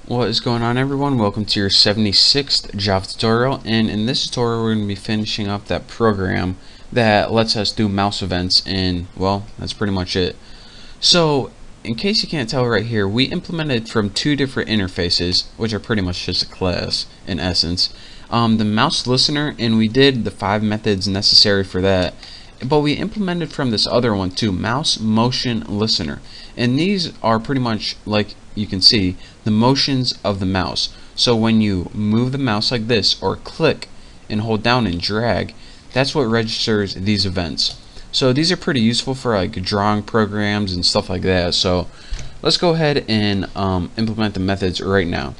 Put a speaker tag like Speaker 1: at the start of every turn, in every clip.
Speaker 1: What is going on, everyone? Welcome to your 76th Java tutorial, and in this tutorial we're going to be finishing up that program that lets us do mouse events, and well, that's pretty much it. So in case you can't tell right here, we implemented from two different interfaces, which are pretty much just a class in essence, the mouse listener, and we did the 5 methods necessary for that. But we implemented from this other one too, MouseMotionListener, and these are pretty much, like you can see, the motions of the mouse. So when you move the mouse like this, or click and hold down and drag, that's what registers these events. So these are pretty useful for like drawing programs and stuff like that. So let's go ahead and implement the methods right now.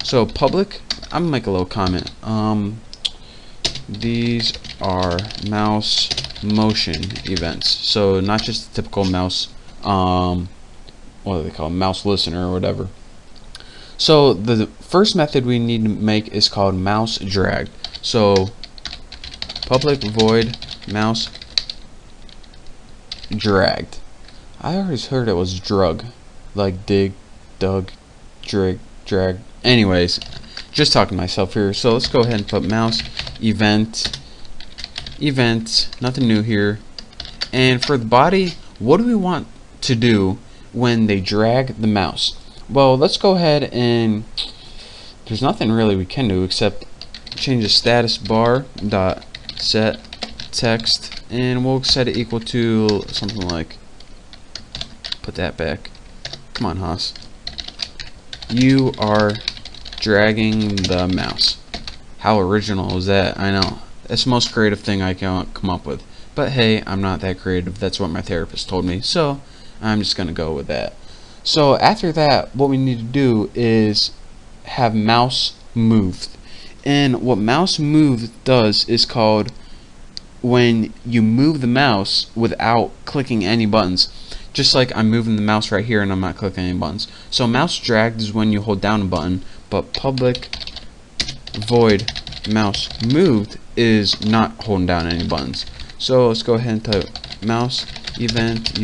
Speaker 1: So public, I'm gonna make a little comment. These are mouse motion events, so not just the typical mouse, what do they call it? Mouse listener or whatever. So the first method we need to make is called mouse drag. So public void mouse dragged. I always heard it was drug, like dig, dug, drag. Anyways, just talking to myself here. So let's go ahead and put mouse event, nothing new here. And for the body, what do we want to do when they drag the mouse? Well, let's go ahead and there's nothing really we can do except change the status bar dot set text, and we'll set it equal to something like, put that back, come on Haas, you are dragging the mouse. How original is that? I know, it's the most creative thing I can come up with, but hey, I'm not that creative. That's what my therapist told me, so I'm just gonna go with that. So after that, what we need to do is have mouse moved, and what mouse moved does is called when you move the mouse without clicking any buttons. Just like I'm moving the mouse right here and I'm not clicking any buttons. So mouse dragged is when you hold down a button, but public void mouse moved is not holding down any buttons. So let's go ahead and type mouse event,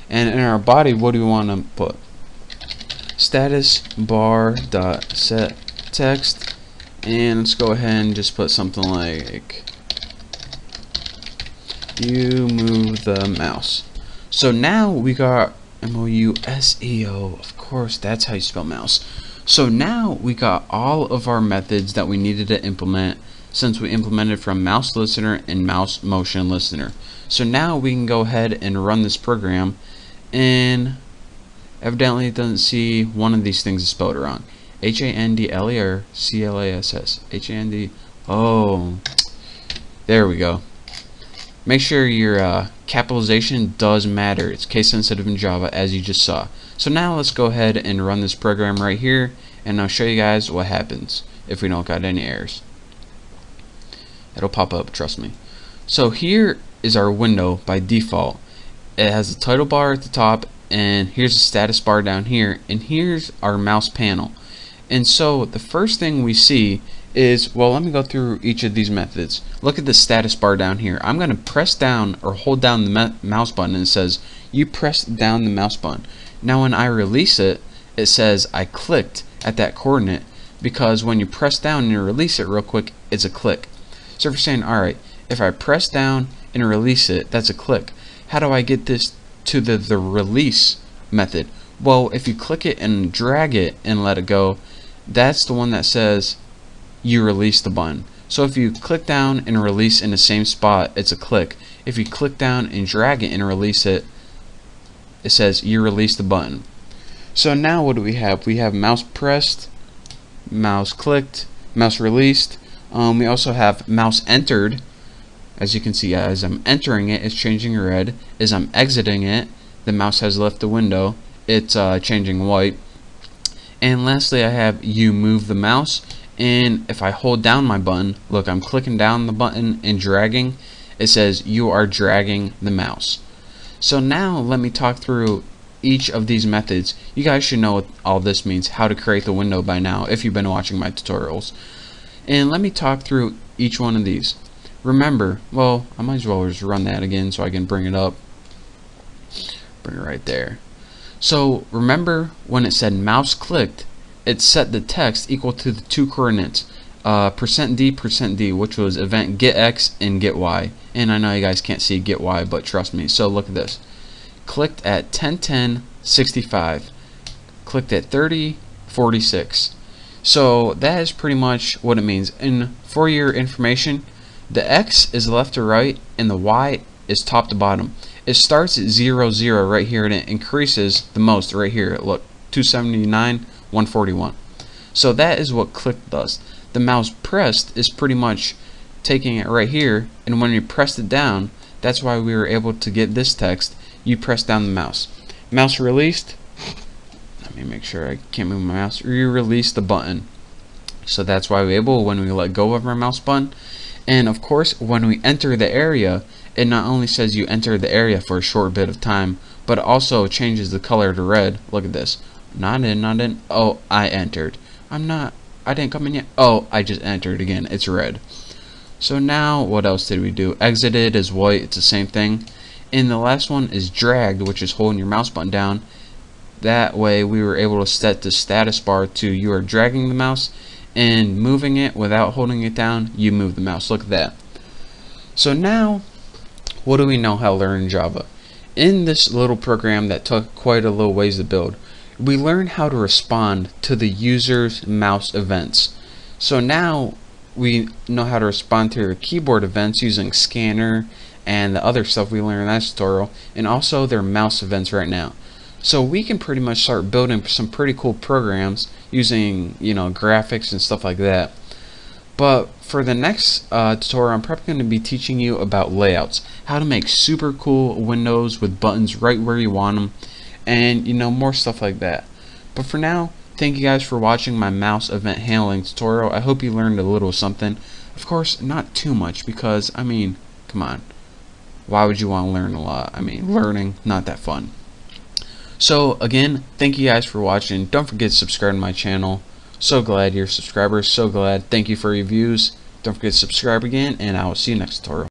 Speaker 1: and in our body, what do we want to put? Status bar dot set text, and let's go ahead and just put something like you move the mouse. So now we got MOUSEO, of course that's how you spell mouse. So now we got all of our methods that we needed to implement, since we implemented from mouse listener and mouse motion listener. So now we can go ahead and run this program, and evidently it doesn't see one of these things is spelled wrong. HANDLE or CLASS? HAND. Oh, there we go. Make sure your capitalization does matter. It's case sensitive in Java, as you just saw. So now let's go ahead and run this program right here, and I'll show you guys what happens if we don't got any errors. It'll pop up, trust me. So here is our window by default. It has a title bar at the top, and here's a status bar down here, and here's our mouse panel. And so the first thing we see is, well, let me go through each of these methods. Look at the status bar down here. I'm going to press down or hold down the mouse button, and it says you pressed down the mouse button. Now when I release it, it says I clicked at that coordinate, because when you press down and you release it real quick, it's a click. So if you're saying, alright, if I press down and release it, that's a click. How do I get this to the release method? Well, if you click it and drag it and let it go, that's the one that says you release the button. So if you click down and release in the same spot, it's a click. If you click down and drag it and release it, it says you release the button. So now what do we have? We have mouse pressed, mouse clicked, mouse released. We also have mouse entered. As you can see, as I'm entering it, it's changing red. As I'm exiting it, the mouse has left the window, it's changing white. And lastly, I have you move the mouse, and if I hold down my button, look, I'm clicking down the button and dragging, it says you are dragging the mouse. So now let me talk through each of these methods. You guys should know what all this means, how to create the window by now if you've been watching my tutorials. And let me talk through each one of these. remember, well, I might as well just run that again so I can bring it up. Bring it right there. So remember when it said mouse clicked, it set the text equal to the two coordinates, %d, which was event get x and get y. And I know you guys can't see get y, but trust me. So look at this. Clicked at 10:10:65. Clicked at 30:46. So that is pretty much what it means. And for your information, the x is left to right and the y is top to bottom. It starts at 0, 0 right here, and it increases the most right here. Look, 279, 141. So that is what click does. The mouse pressed is pretty much taking it right here, and when you pressed it down, that's why we were able to get this text. You press down the mouse. Mouse released. Let me make sure I can't move my mouse. You release the button. So that's why we're able when we let go of our mouse button. And of course, when we enter the area, it not only says you enter the area for a short bit of time, but it also changes the color to red. Look at this. Not in, not in. Oh, I entered. I didn't come in yet. Oh, I just entered again. It's red. So now, what else did we do? Exited is white. It's the same thing. And the last one is dragged, which is holding your mouse button down. That way, we were able to set the status bar to you are dragging the mouse and moving it without holding it down. You move the mouse. Look at that. So now, what do we know how to learn in Java? In this little program that took quite a little ways to build, we learned how to respond to the user's mouse events. So now we know how to respond to their keyboard events using scanner and the other stuff we learned in that tutorial, and also their mouse events right now. So we can pretty much start building some pretty cool programs using, graphics and stuff like that. But for the next tutorial, I'm probably going to be teaching you about layouts, how to make super cool windows with buttons right where you want them, and more stuff like that. But for now, thank you guys for watching my mouse event handling tutorial. I hope you learned a little something. Of course, not too much, because come on, why would you want to learn a lot? Learning, not that fun. So again, thank you guys for watching. Don't forget to subscribe to my channel. So glad you're subscribers. So glad. Thank you for your views. Don't forget to subscribe again, and I will see you next tutorial.